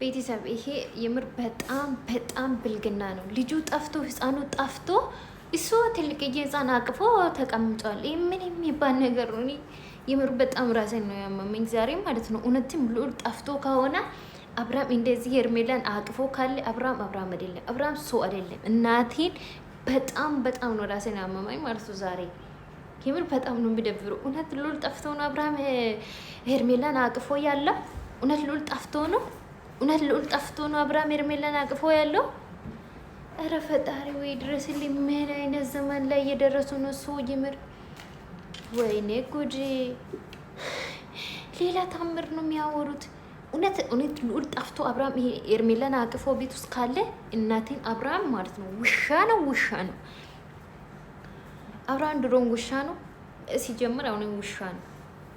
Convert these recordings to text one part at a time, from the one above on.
ቤተሰብ ይሄ የምር በጣም ብልግና ነው። ልጁ ጠፍቶ ህፃኑ ጠፍቶ እሱ ትልቅዬ ህፃን አቅፎ ተቀምጧል። ይህ ምን የሚባል ነገር ነው? እኔ የምር በጣም ራሴን ነው ያመመኝ ዛሬ ማለት ነው። እውነትም ልዑል ጠፍቶ ከሆነ አብርሃም እንደዚህ ሄርሜላን አቅፎ ካለ አብርሃም አይደለም፣ አብርሃም ሰው አይደለም። እናቴን በጣም ነው ራሴን ያመመኝ ማለት ነው ዛሬ የምር በጣም ነው የሚደብረው። እውነት ልዑል ጠፍቶ ነው አብርሃም ሄርሜላን አቅፎ ያለው? እውነት ልዑል ጠፍቶ ነው? እውነት ልዑል ጠፍቶ ነው አብርሃም ሄርሜላን አቅፎ ያለው? እረ ፈጣሪ ወይ ድረስልኝ። ምን አይነት ዘመን ላይ እየደረሱ ነው ሰው ይምር። ወይኔ ጉድ! ሌላ ታምር ነው የሚያወሩት። እውነት ልዑል ጠፍቶ አብርሃም ሄርሜላን አቅፎ ቤት ውስጥ ካለ እናቴን አብርሃም ማለት ነው ውሻ ነው። አብርሃም ድሮም ውሻ ነው ሲጀምር፣ አሁንም ውሻ ነው።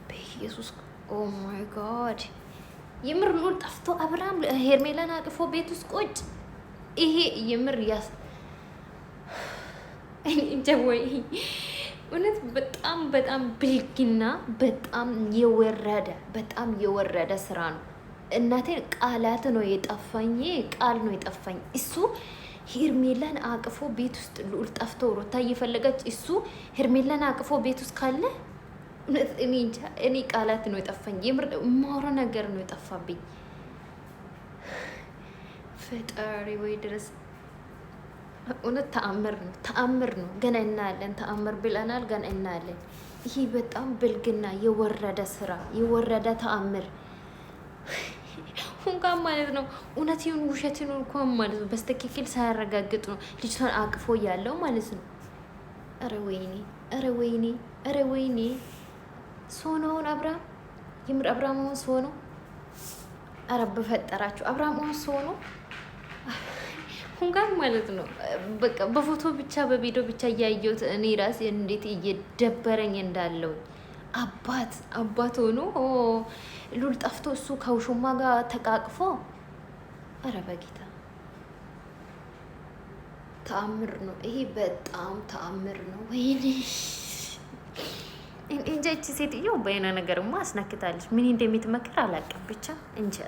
በኢየሱስ ኦ ማይ ጋድ! የምር ልዑል ጠፍቶ አብርሃም ሄርሜላን አቅፎ ቤት ውስጥ ቁጭ። ይሄ የምር እንጃ ወይ እውነት በጣም ብልግና፣ በጣም የወረደ ስራ ነው። እናቴን ቃላት ነው የጠፋኝ፣ ቃል ነው የጠፋኝ። እሱ ሄርሜላን አቅፎ ቤት ውስጥ ልዑል ጠፍቶ ሩታ እየፈለገች እሱ ሄርሜላን አቅፎ ቤት ውስጥ ካለ እኔ ቃላት ነው የጠፋኝ። የምር ማውራ ነገር ነው የጠፋብኝ። ፈጣሪ ወይ ድረስ እውነት ተአምር ነው። ገና እናያለን። ተአምር ብለናል፣ ገና እናያለን። ይሄ በጣም ብልግና፣ የወረደ ስራ፣ የወረደ ተአምር እንኳን ማለት ነው። እውነትን ውሸትን እንኳን ማለት ነው በስተክክል ሳያረጋግጥ ነው ልጅቷን አቅፎ ያለው ማለት ነው። ኧረ ወይኔ ሶኖውን አብርሃም የምር አብርሃም ሆን ሶኖ። ኧረ በፈጠራችሁ አብርሃም ሆን ሶኖ እንኳን ማለት ነው። በቃ በፎቶ ብቻ በቪዲዮ ብቻ እያየሁት እኔ ራሴ እንዴት እየደበረኝ እንዳለው አባት ሆኖ ልዑል ጠፍቶ እሱ ከውሹማ ጋር ተቃቅፎ። ኧረ በጌታ ተአምር ነው ይሄ፣ በጣም ተአምር ነው። ወይኔ እንጃ ይቺ ሴትዮ በይነ ነገርማ አስነክታለች። ምን እንደምትመክር አላውቅም። ብቻ እንጃ